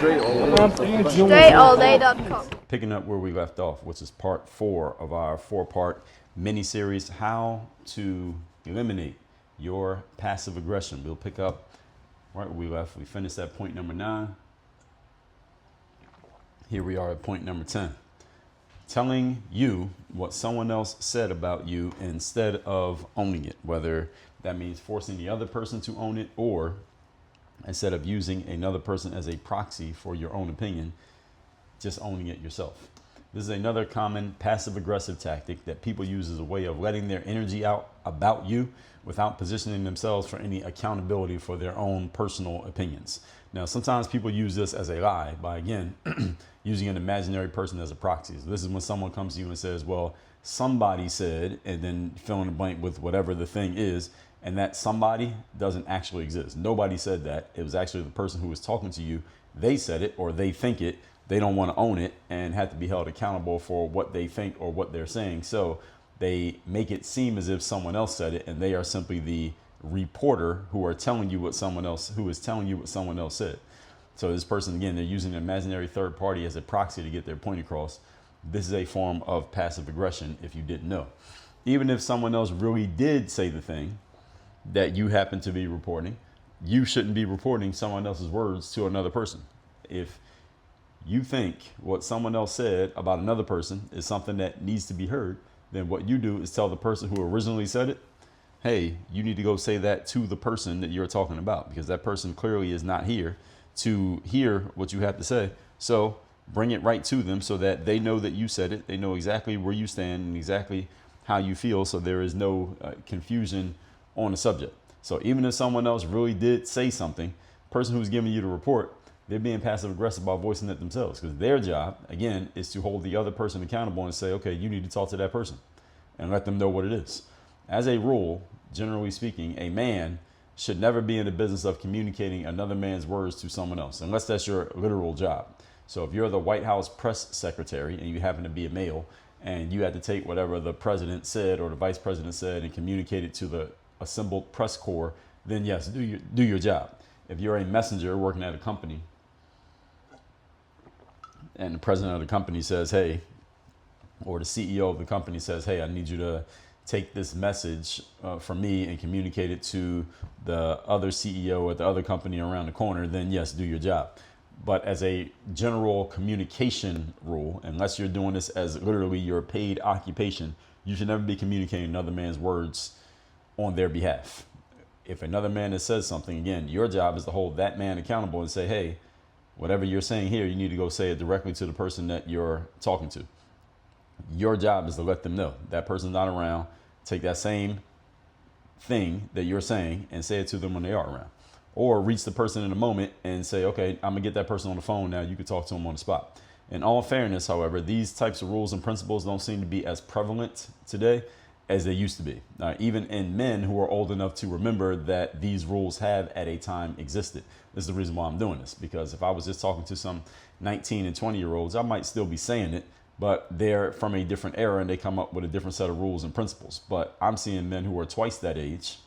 Straight Picking up where we left off, which is part 4 of our 4-part mini-series, how to eliminate your passive aggression. We'll pick up right where we left. We finished at point number 9. Here we are at point number 10. Telling you what someone else said about you instead of owning it, whether that means forcing the other person to own it, or instead of using another person as a proxy for your own opinion, just owning it yourself. This is another common passive aggressive tactic that people use as a way of letting their energy out about you without positioning themselves for any accountability for their own personal opinions. Now, sometimes people use this as a lie by, again, using an imaginary person as a proxy. So this is when someone comes to you and says, well, somebody said, and then fill in the blank with whatever the thing is, and that somebody doesn't actually exist. Nobody said that. It was actually the person who was talking to you. They said it, or they think it. They don't want to own it and have to be held accountable for what they think or what they're saying. So they make it seem as if someone else said it, and they are simply the reporter who are telling you what someone else, who is telling you what someone else said. So this person, again, they're using an imaginary third party as a proxy to get their point across. This is a form of passive aggression if you didn't know. Even if someone else really did say the thing that you happen to be reporting, you shouldn't be reporting someone else's words to another person. If you think what someone else said about another person is something that needs to be heard, then what you do is tell the person who originally said it, hey, you need to go say that to the person that you're talking about, because that person clearly is not here to hear what you have to say. So bring it right to them so that they know that you said it. They know exactly where you stand and exactly how you feel, so there is no confusion on the subject. So even if someone else really did say something, the person who's giving you the report, they're being passive aggressive by voicing it themselves, because their job, again, is to hold the other person accountable and say, okay, you need to talk to that person and let them know what it is. As a rule, generally speaking, a man should never be in the business of communicating another man's words to someone else, unless that's your literal job. So if you're the White House press secretary and you happen to be a male and you had to take whatever the president said or the vice president said and communicate it to the assembled press corps, then yes, do your job. If you're a messenger working at a company and the president of the company says, hey, or the CEO of the company says, hey, I need you to take this message from me and communicate it to the other CEO at the other company around the corner, then yes, do your job. But as a general communication rule, unless you're doing this as literally your paid occupation, you should never be communicating another man's words on their behalf. If another man has said something, again, your job is to hold that man accountable and say, hey, whatever you're saying here, you need to go say it directly to the person that you're talking to. Your job is to let them know that person's not around. Take that same thing that you're saying and say it to them when they are around. Or reach the person in a moment and say, okay, I'm gonna get that person on the phone now. You can talk to them on the spot. In all fairness, however, these types of rules and principles don't seem to be as prevalent today as they used to be. Even in men who are old enough to remember that these rules have at a time existed. This is the reason why I'm doing this, because if I was just talking to some 19 and 20-year-olds, I might still be saying it, but they're from a different era and they come up with a different set of rules and principles. But I'm seeing men who are twice that age,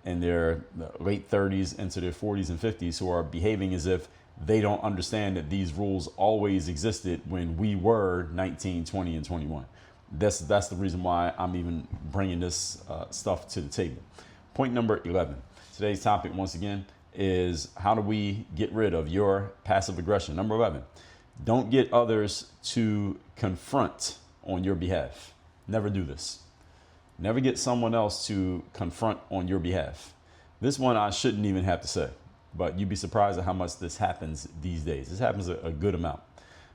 in their late 30s into their 40s and 50s, who are behaving as if they don't understand that these rules always existed when we were 19, 20, and 21. That's the reason why I'm even bringing this stuff to the table. Point number 11. Today's topic, once again, is how do we get rid of your passive aggression? Number 11, don't get others to confront on your behalf. Never do this. Never get someone else to confront on your behalf. This one I shouldn't even have to say, but you'd be surprised at how much this happens these days. This happens a good amount.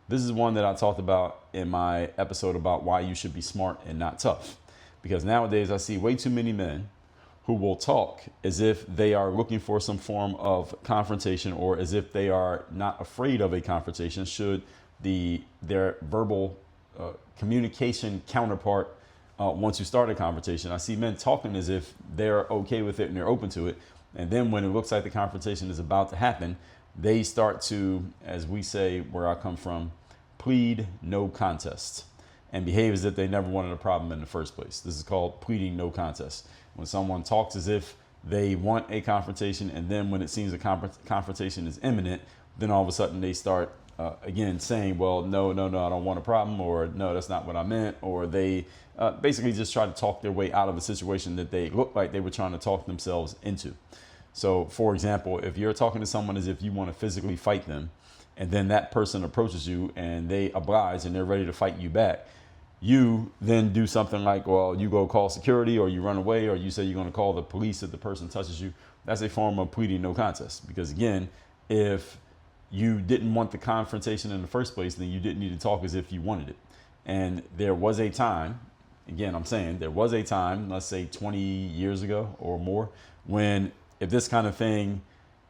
This is one that I talked about in my episode about why you should be smart and not tough. Because nowadays I see way too many men who will talk as if they are looking for some form of confrontation, or as if they are not afraid of a confrontation should their verbal communication counterpart once you start a conversation. I see men talking as if they're okay with it and they're open to it. And then when it looks like the confrontation is about to happen, they start to, as we say where I come from, plead no contest and behave as if they never wanted a problem in the first place. This is called pleading no contest. When someone talks as if they want a confrontation, and then when it seems the confrontation is imminent, then all of a sudden they start again saying, well, no, I don't want a problem, or no, that's not what I meant, or they basically just try to talk their way out of a situation that they look like they were trying to talk themselves into. So, for example, if you're talking to someone as if you want to physically fight them, and then that person approaches you and they oblige and they're ready to fight you back, you then do something like, well, you go call security, or you run away, or you say you're going to call the police if the person touches you. That's a form of pleading no contest. Because again, if you didn't want the confrontation in the first place, then you didn't need to talk as if you wanted it. And there was a time, again, I'm saying there was a time, let's say 20 years ago or more, when if this kind of thing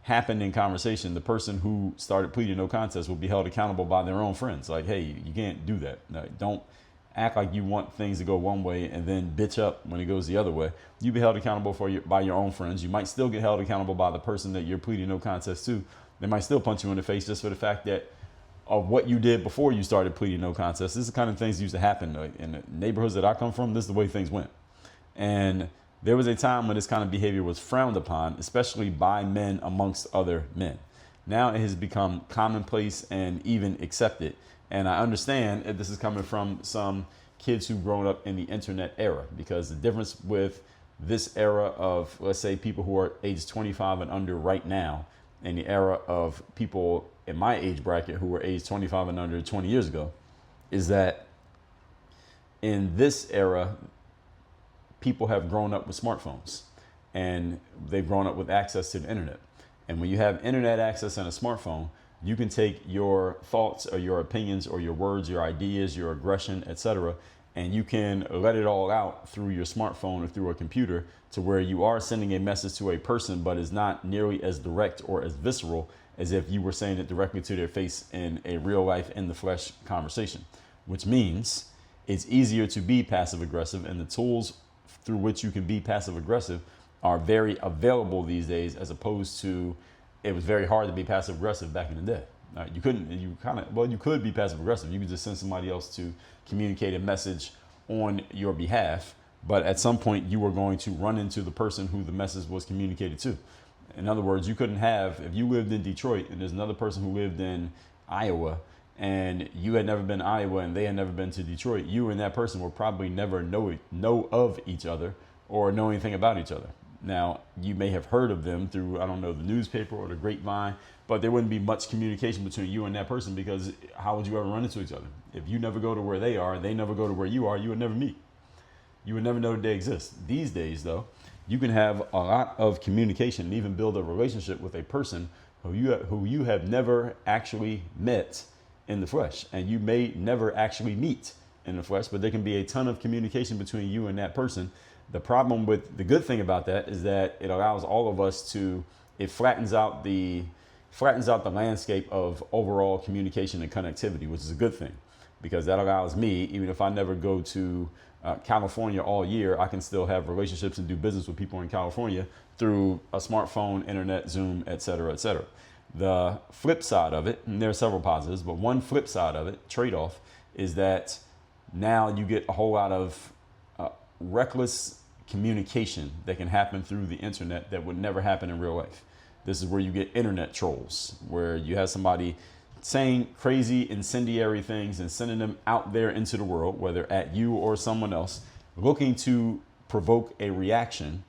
happened in conversation, the person who started pleading no contest would be held accountable by their own friends. Like, hey, you can't do that. No, don't act like you want things to go one way and then bitch up when it goes the other way. You be held accountable by your own friends. You might still get held accountable by the person that you're pleading no contest to. They might still punch you in the face just for the fact that of what you did before you started pleading no contest. This is the kind of things that used to happen in the neighborhoods that I come from. This is the way things went. And there was a time when this kind of behavior was frowned upon, especially by men amongst other men. Now it has become commonplace and even accepted. And I understand that this is coming from some kids who've grown up in the internet era, because the difference with this era of, let's say, people who are ages 25 and under right now, and the era of people in my age bracket who were age 25 and under 20 years ago, is that in this era, people have grown up with smartphones and they've grown up with access to the internet. And when you have internet access and a smartphone, you can take your thoughts or your opinions or your words, your ideas, your aggression, etc., and you can let it all out through your smartphone or through a computer, to where you are sending a message to a person, but is not nearly as direct or as visceral as if you were saying it directly to their face in a real life, in the flesh conversation, which means it's easier to be passive aggressive, and the tools through which you can be passive aggressive are very available these days, as opposed to it was very hard to be passive aggressive back in the day. You could be passive aggressive. You could just send somebody else to communicate a message on your behalf. But at some point you were going to run into the person who the message was communicated to. In other words, you couldn't have, if you lived in Detroit and there's another person who lived in Iowa, and you had never been to Iowa and they had never been to Detroit, you and that person will probably never know of each other or know anything about each other. Now, you may have heard of them through, I don't know, the newspaper or the grapevine, but there wouldn't be much communication between you and that person, because how would you ever run into each other? If you never go to where they are, they never go to where you are, you would never meet. You would never know that they exist. These days, though, you can have a lot of communication and even build a relationship with a person who you have never actually met in the flesh, and you may never actually meet in the flesh, but there can be a ton of communication between you and that person. The problem with the good thing about that is that it allows all of us to, it flattens out the landscape of overall communication and connectivity, which is a good thing, because that allows me, even if I never go to California all year, I can still have relationships and do business with people in California through a smartphone, internet, Zoom, et cetera, et cetera. The flip side of it, and there are several positives, but one flip side of it, trade-off, is that now you get a whole lot of reckless communication that can happen through the internet that would never happen in real life. This is where you get internet trolls, where you have somebody saying crazy, incendiary things and sending them out there into the world, whether at you or someone else, looking to provoke a reaction.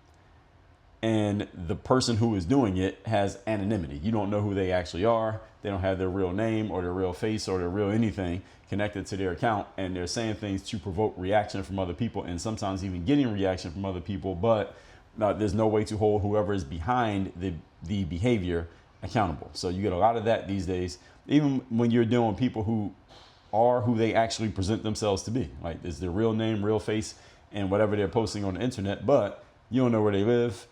And the person who is doing it has anonymity. You don't know who they actually are. They don't have their real name or their real face or their real anything connected to their account. And they're saying things to provoke reaction from other people, and sometimes even getting reaction from other people. But there's no way to hold whoever is behind the behavior accountable. So you get a lot of that these days, even when you're dealing with people who are who they actually present themselves to be. Like, it's their real name, real face, and whatever they're posting on the internet, but you don't know where they live.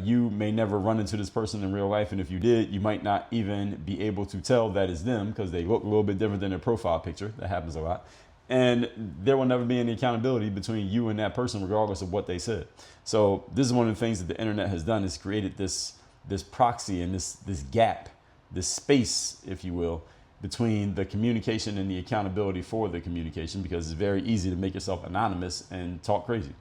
You may never run into this person in real life, and if you did, you might not even be able to tell that is them, because they look a little bit different than their profile picture. That happens a lot. And there will never be any accountability between you and that person, regardless of what they said. So this is one of the things that the internet has done, is created this proxy and this gap, this space, if you will, between the communication and the accountability for the communication, because it's very easy to make yourself anonymous and talk crazy.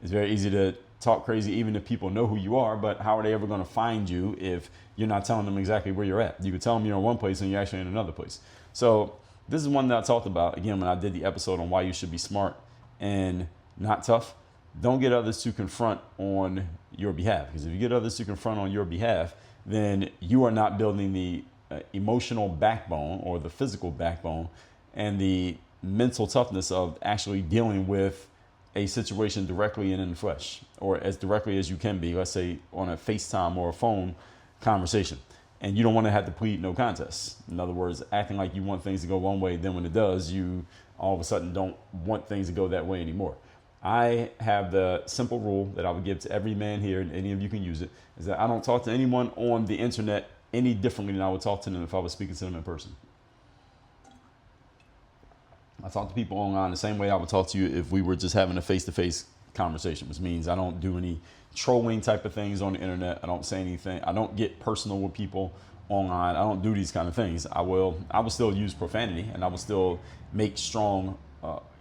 It's very easy to talk crazy even if people know who you are, but how are they ever going to find you if you're not telling them exactly where you're at? You could tell them you're in one place and you're actually in another place. So this is one that I talked about, again, when I did the episode on why you should be smart and not tough. Don't get others to confront on your behalf, because if you get others to confront on your behalf, then you are not building the emotional backbone or the physical backbone and the mental toughness of actually dealing with a situation directly and in the flesh, or as directly as you can be, let's say on a FaceTime or a phone conversation. And you don't want to have to plead no contest. In other words, acting like you want things to go one way, then when it does, you all of a sudden don't want things to go that way anymore. I have the simple rule that I would give to every man here, and any of you can use it, is that I don't talk to anyone on the internet any differently than I would talk to them if I was speaking to them in person. I talk to people online the same way I would talk to you if we were just having a face-to-face conversation, which means I don't do any trolling type of things on the internet. I don't say anything. I don't get personal with people online. I don't do these kind of things. I will still use profanity, and I will still make strong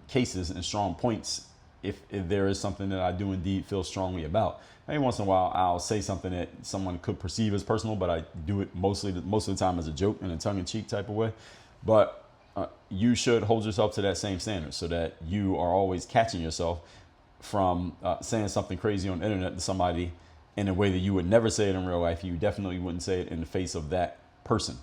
cases and strong points if there is something that I do indeed feel strongly about. Every once in a while, I'll say something that someone could perceive as personal, but I do it most of the time as a joke in a tongue-in-cheek type of way. But you should hold yourself to that same standard, so that you are always catching yourself from saying something crazy on the internet to somebody in a way that you would never say it in real life. You definitely wouldn't say it in the face of that person.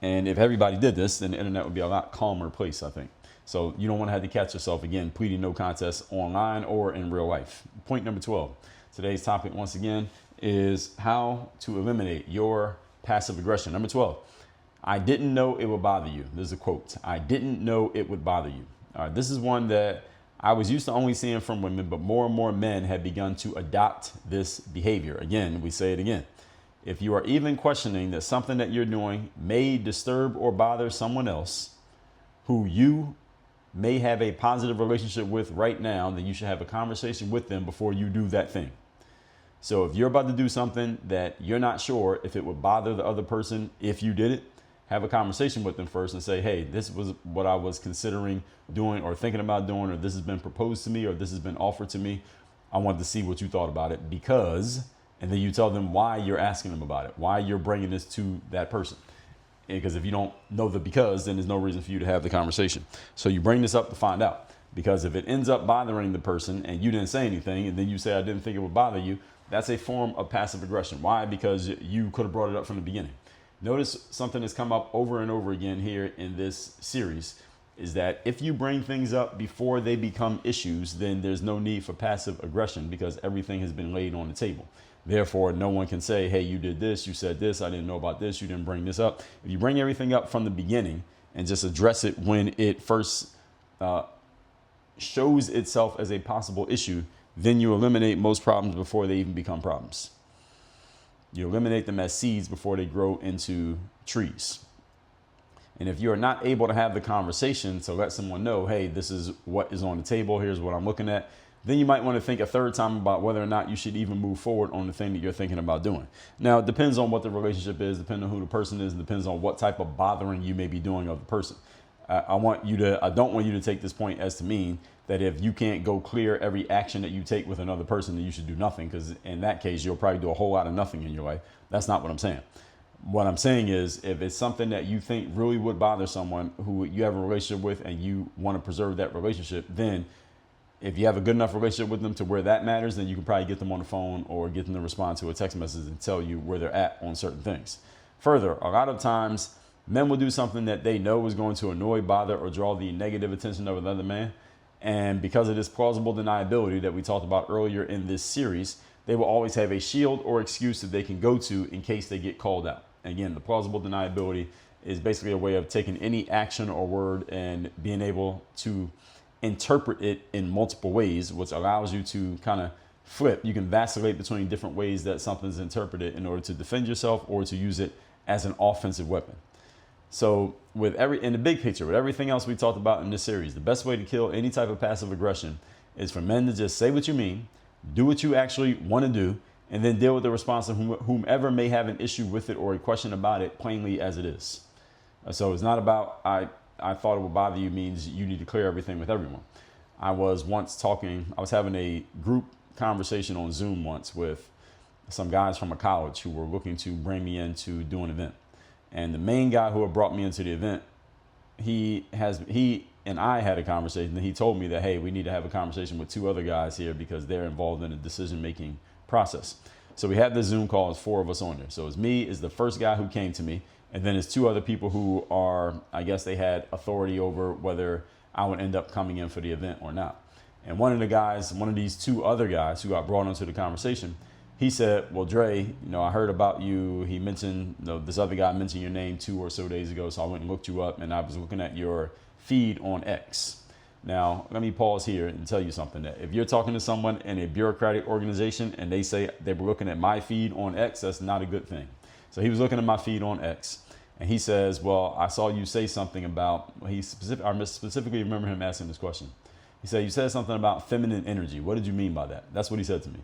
And if everybody did this, then the internet would be a lot calmer place, I think. So you don't want to have to catch yourself, again, pleading no contest online or in real life. Point number 12. Today's topic, once again, is how to eliminate your passive aggression. Number 12. I didn't know it would bother you. There's a quote. I didn't know it would bother you. All right, this is one that I was used to only seeing from women, but more and more men have begun to adopt this behavior. Again, we say it again. If you are even questioning that something that you're doing may disturb or bother someone else who you may have a positive relationship with right now, then you should have a conversation with them before you do that thing. So if you're about to do something that you're not sure if it would bother the other person if you did it, have a conversation with them first and say, hey, this was what I was considering doing or thinking about doing, or this has been proposed to me, or this has been offered to me. I wanted to see what you thought about it because, and then you tell them why you're asking them about it, why you're bringing this to that person. Because if you don't know the because, then there's no reason for you to have the conversation. So you bring this up to find out, because if it ends up bothering the person and you didn't say anything, and then you say, I didn't think it would bother you, that's a form of passive aggression. Why? Because you could have brought it up from the beginning. Notice something that's come up over and over again here in this series is that if you bring things up before they become issues, then there's no need for passive aggression because everything has been laid on the table. Therefore, no one can say, hey, you did this, you said this, I didn't know about this, you didn't bring this up. If you bring everything up from the beginning and just address it when it first shows itself as a possible issue, then you eliminate most problems before they even become problems. You eliminate them as seeds before they grow into trees. And if you're not able to have the conversation to let someone know, hey, this is what is on the table, here's what I'm looking at, then you might want to think a third time about whether or not you should even move forward on the thing that you're thinking about doing. Now, it depends on what the relationship is, depending on who the person is, depends on what type of bothering you may be doing of the person. I don't want you to take this point as to mean that if you can't go clear every action that you take with another person, then you should do nothing, because in that case, you'll probably do a whole lot of nothing in your life. That's not what I'm saying. What I'm saying is, if it's something that you think really would bother someone who you have a relationship with and you want to preserve that relationship, then if you have a good enough relationship with them to where that matters, then you can probably get them on the phone or get them to respond to a text message and tell you where they're at on certain things. Further, a lot of times men will do something that they know is going to annoy, bother, or draw the negative attention of another man. And because of this plausible deniability that we talked about earlier in this series, they will always have a shield or excuse that they can go to in case they get called out. Again, the plausible deniability is basically a way of taking any action or word and being able to interpret it in multiple ways, which allows you to kind of flip. You can vacillate between different ways that something's interpreted in order to defend yourself or to use it as an offensive weapon. So in the big picture, with everything else we talked about in this series, the best way to kill any type of passive aggression is for men to just say what you mean, do what you actually want to do, and then deal with the response of whomever may have an issue with it or a question about it plainly as it is. So it's not about I thought it would bother you means you need to clear everything with everyone. I was having a group conversation on Zoom once with some guys from a college who were looking to bring me in to do an event. And the main guy who had brought me into the event, he and I had a conversation, and he told me that, hey, we need to have a conversation with 2 other guys here because they're involved in a decision-making process. So we had this Zoom call, it's 4 of us on there. So it's me, is the first guy who came to me, and then it's 2 other people who are, I guess they had authority over whether I would end up coming in for the event or not. And one of these 2 other guys who got brought into the conversation, he said, well, Dre, I heard about you. He mentioned, this other guy mentioned your name 2 or so days ago. So I went and looked you up, and I was looking at your feed on X. Now, let me pause here and tell you something. That if you're talking to someone in a bureaucratic organization and they say they were looking at my feed on X, that's not a good thing. So he was looking at my feed on X, and he says, well, I saw you say something about, I specifically remember him asking this question. He said, you said something about feminine energy. What did you mean by that? That's what he said to me.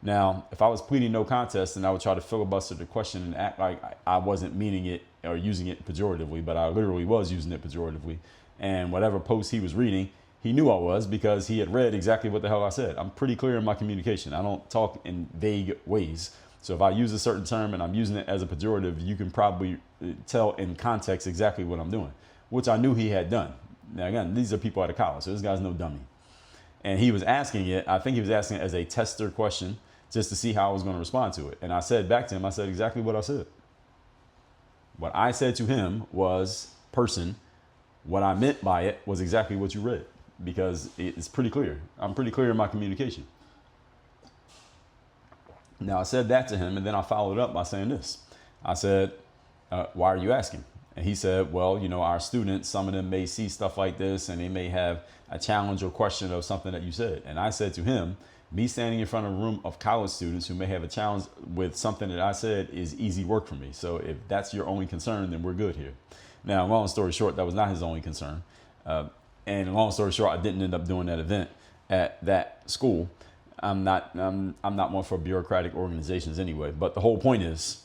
Now, if I was pleading no contest, then I would try to filibuster the question and act like I wasn't meaning it or using it pejoratively, but I literally was using it pejoratively. And whatever post he was reading, he knew I was, because he had read exactly what the hell I said. I'm pretty clear in my communication. I don't talk in vague ways. So if I use a certain term and I'm using it as a pejorative, you can probably tell in context exactly what I'm doing, which I knew he had done. Now, again, these are people out of college, so this guy's no dummy. And he was asking it, I think he was asking it as a tester question, just to see how I was going to respond to it. And I said back to him, I said exactly what I said. What I said to him was, person, what I meant by it was exactly what you read, because it's pretty clear. I'm pretty clear in my communication. Now, I said that to him, and then I followed up by saying this. I said, why are you asking? And he said, well, our students, some of them may see stuff like this, and they may have a challenge or question of something that you said. And I said to him, me standing in front of a room of college students who may have a challenge with something that I said is easy work for me. So if that's your only concern, then we're good here. Now, long story short, that was not his only concern. And long story short, I didn't end up doing that event at that school. I'm not one for bureaucratic organizations anyway. But the whole point is,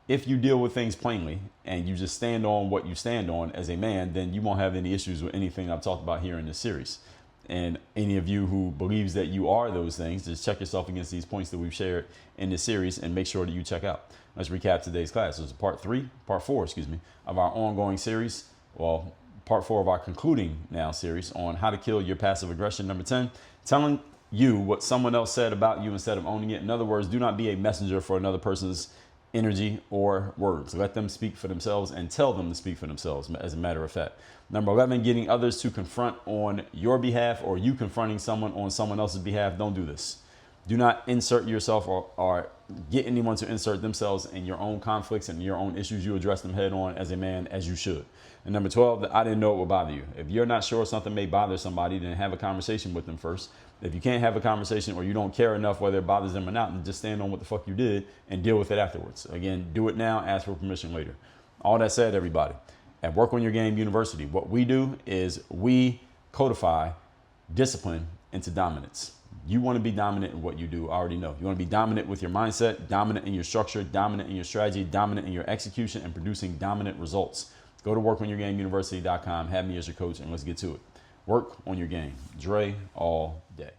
if you deal with things plainly and you just stand on what you stand on as a man, then you won't have any issues with anything I've talked about here in this series. And any of you who believes that you are those things, just check yourself against these points that we've shared in this series and make sure that you check out. Let's recap today's class. This is part 4, of our ongoing series. Well, part 4 of our concluding now series on how to kill your passive aggression. Number 10, telling you what someone else said about you instead of owning it. In other words, do not be a messenger for another person's energy or words. Let them speak for themselves and tell them to speak for themselves, as a matter of fact. Number 11, getting others to confront on your behalf, or you confronting someone on someone else's behalf. Don't do this. Do not insert yourself or get anyone to insert themselves in your own conflicts and your own issues. You address them head on as a man, as you should. And number 12, I didn't know it would bother you. If you're not sure something may bother somebody, then have a conversation with them first. If you can't have a conversation, or you don't care enough whether it bothers them or not, then just stand on what the fuck you did and deal with it afterwards. Again, do it now, ask for permission later. All that said, everybody, at Work on Your Game University, what we do is we codify discipline into dominance. You want to be dominant in what you do, I already know. You want to be dominant with your mindset, dominant in your structure, dominant in your strategy, dominant in your execution, and producing dominant results. Go to workonyourgameuniversity.com, have me as your coach, and let's get to it. Work on your game. Dre all day.